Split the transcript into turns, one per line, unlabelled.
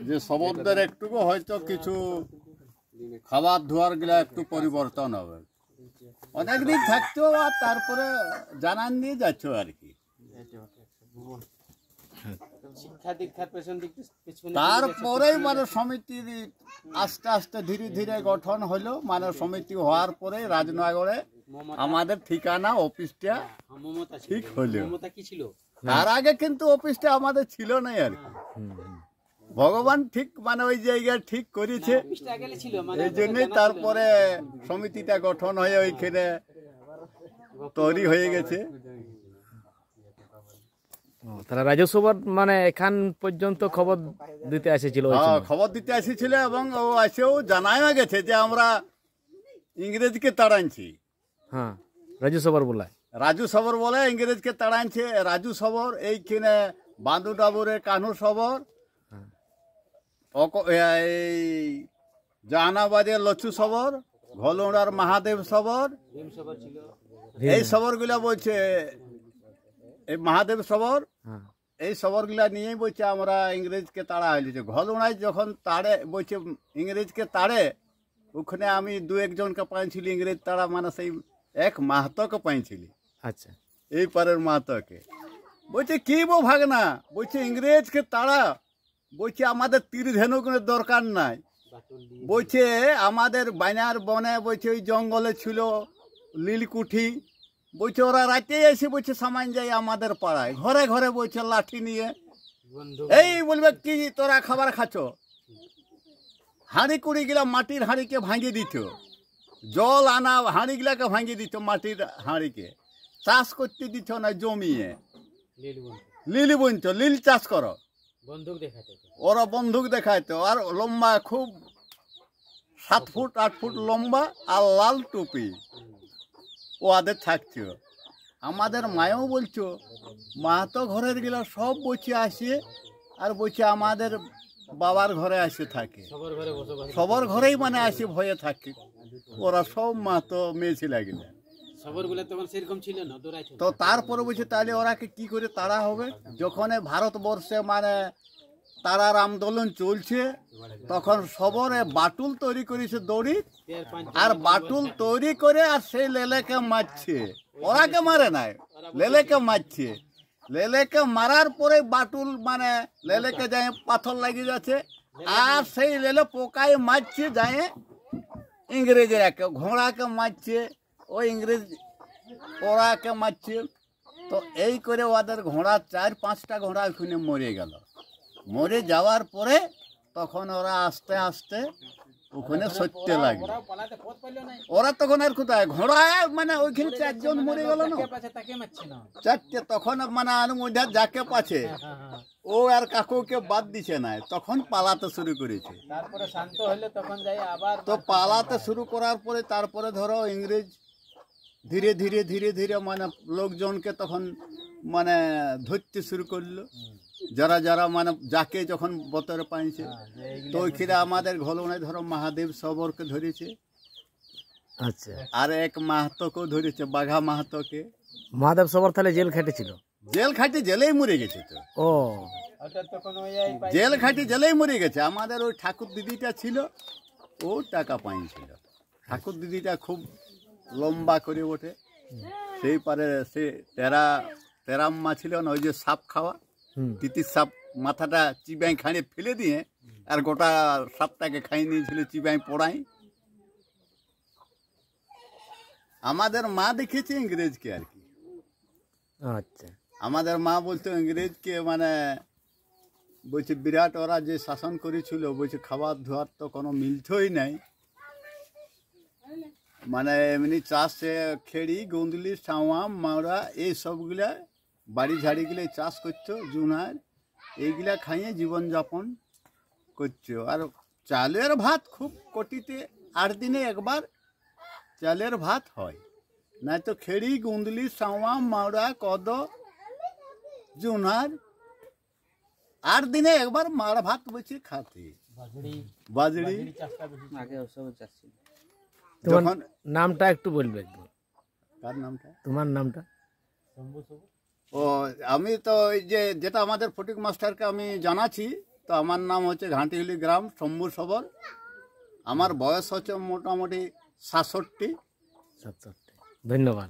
যে শবরদের একটুকু হয়তো কিছু খাবার ধোয়ার গুলা একটু পরিবর্তন হবে, অনেকদিন থাকতো আর তারপরে জানান দিয়ে যাচ্ছ আর কি। তারপরেই মানে সমিতি আস্তে আস্তে ধীরে ধীরে গঠন হলো, মানে সমিতি হওয়ার পরে রাজনগরে আমাদের ঠিকানা অফিসটা ঠিক হলো। তার আগে কিন্তু অফিসটা আমাদের ছিল না আর কি। ভগবান ঠিক মানে ওই জায়গায় ঠিক করেছে, এই জন্যই তারপরে সমিতিটা গঠন হয়ে ওইখানে তৈরি হয়ে গেছে।
তাহলে রাজসভার মানে এখান পর্যন্ত খবর দিতে এসেছিল?
খবর দিতে এসেছিল এবং ও এসেও জানাও গেছে যে আমরা ইংরেজকে তাড়াইছি।
হ্যাঁ, রাজসভার বলে
রাজু সবর বলে ইংরেজকে তাড়াইছে। রাজু সবর এইখানে বান্দু ডাবুরে কানু সবর, এই জাহানাবাদে লচ্ছু সবর, ঘলুড়ার মহাদেব সবর, এই সবরগুলা বলছে এই মহাদেব সবর, এই সবরগুলা নিয়েই বলছে আমরা ইংরেজকে তাড়া হয়েছে। ঘলুড়ায় যখন তাড়ে বলছে ইংরেজকে তাড়ে, ওখানে আমি দু একজনকে পাইছিলি ইংরেজ তাড়া, মানে সেই এক মাহাতোকে পাইছিলি।
আচ্ছা,
এই পারের মাহাতোকে বলছে কি বো ভাগনা, বলছে ইংরেজকে তাড়া, বলছে আমাদের তীর ধেনুকের দরকার নাই, বলছে আমাদের বানার বনে বলছে ওই জঙ্গলে ছিল লীলকুঠি, বলছে ওরা রাতে এসে বলছে সামান যায় আমাদের পাড়ায় ঘরে ঘরে বলছে লাঠি নিয়ে, এই বলবে কি তোরা খাবার খাচ্ছ, হাঁড়ি কুড়ি গিলা মাটির হাঁড়িকে ভাঙিয়ে দিত, জল আনা হাঁড়িগুলাকে ভাঙিয়ে দিত, মাটির হাঁড়িকে চাষ করতে দিত না জমিয়ে, লিলি বুনছ লিল চাষ করো, ওরা বন্দুক দেখাইতো, আর লম্বা খুব 7 ফুট 8 ফুট লম্বা আর লাল টুপি ওদের থাকতো। আমাদের মায়ও বলছো মাহাতো ঘরের গিলা সব বসে আসে আর বলছে আমাদের বাবার ঘরে আসে থাকে, সবার ঘরেই মানে আসে ভয়ে থাকে, ওরা সব মাহাতো মেয়ে ছেলে গেলে। তো তারপরে বলছে তাহলে ওরাকে কি করে তাড়া হবে, যখন ভারতবর্ষে মানে তারার আন্দোলন চলছে, তখন সবরে বাটুল তৈরি করেছে দড়ি, আর বাটুল তৈরি করে আর সেই লেলেকে মারছে, ওরাকে মারে নাই, লেলেকে মারছে, লেলেকে মারার পরে বাটুল মানে লেলেকে যায় পাথর লাগিয়ে যাচ্ছে, আর সেই লেলে পোকায় মারছে যায় ইংরেজের একে ঘোড়াকে মারছে, ওই ইংরেজ ওরাকে মারছে। তো এই করে ওদের ঘোড়া 4-5টা ঘোড়া ওখানে মরে গেল। মরে যাওয়ার পরে তখন ওরা আস্তে আস্তে ওখানে সত্যি লাগলো, ওরা তখন আর কোথায় ঘোড়া মানে ওইখানে 4 জন মরে গেল না, 4টে, তখন মানে মধ্যে যাকে পাচ্ছে ও আর কাকুকে বাদ দিছে না, তখন পালাতে শুরু করেছে। তো পালাতে শুরু করার পরে তারপরে ধরো ইংরেজ ধীরে ধীরে ধীরে ধীরে মানে লোকজনকে তখন মানে ধরতে শুরু করলো, যারা যারা মানে যাকে যখন বতরে পাইছে। তো ওইখানে আমাদের ঘলনায় ধরো মহাদেব সবরকে ধরেছে,
আচ্ছা,
আর এক মাহাতোকেও ধরেছে, বাঘা মাহাতোকে।
মহাদেব সবর তাহলে জেল খাটেছিল?
জেল খাটি জেলেই মরে গেছে। তো
ও
জেল খাটি জেলেই মরে গেছে। আমাদের ওই ঠাকুর দিদিটা ছিল, ও টাকা পাইছিল। ঠাকুর দিদিটা খুব লম্বা করে ওঠে, সেই পারে সে তেরাম্মা ছিল না, ওই যে সাপ খাওয়া, তিতির সাপ মাথাটা চিবাই খাইয়ে ফেলে দিয়ে আর গোটা সাপটাকে খাইয়ে নিয়েছিল চিবাই পড়াই। আমাদের মা দেখেছে ইংরেজকে আর কি।
আচ্ছা,
আমাদের মা বলতো ইংরেজকে মানে বলছে বিরাট ওরা যে শাসন করেছিল, বলছে খাবার ধোয়ার তো কোনো মিলছই নাই, মানে এমনি চাষে খেড়ি গুন্দলি সাওয়া মাওড়া এই সবগুলা বাড়ি ঝাড়িগুলো চাষ করছো, জুনার এইগুলা খাইয়ে জীবনযাপন করছো। আর চালের ভাত খুব কোটিতে 8 দিনে একবার চালের ভাত হয়, নাই তো খেড়ি গুন্দলি সাওয়া মাওড়া কদ জুনার 8 দিনে একবার মাড় ভাত বসে খাতে, বাজড়ি।
তোমার নামটা একটু বলবে?
কার নামটা?
তোমার নামটা?
ও আমি তো ওই যেটা আমাদের ফটিক মাস্টারকে আমি জানাচ্ছি, তো আমার নাম হচ্ছে ঘাঁটিগুলি গ্রাম শম্ভু সবর। আমার বয়স হচ্ছে মোটামুটি 67।
ধন্যবাদ।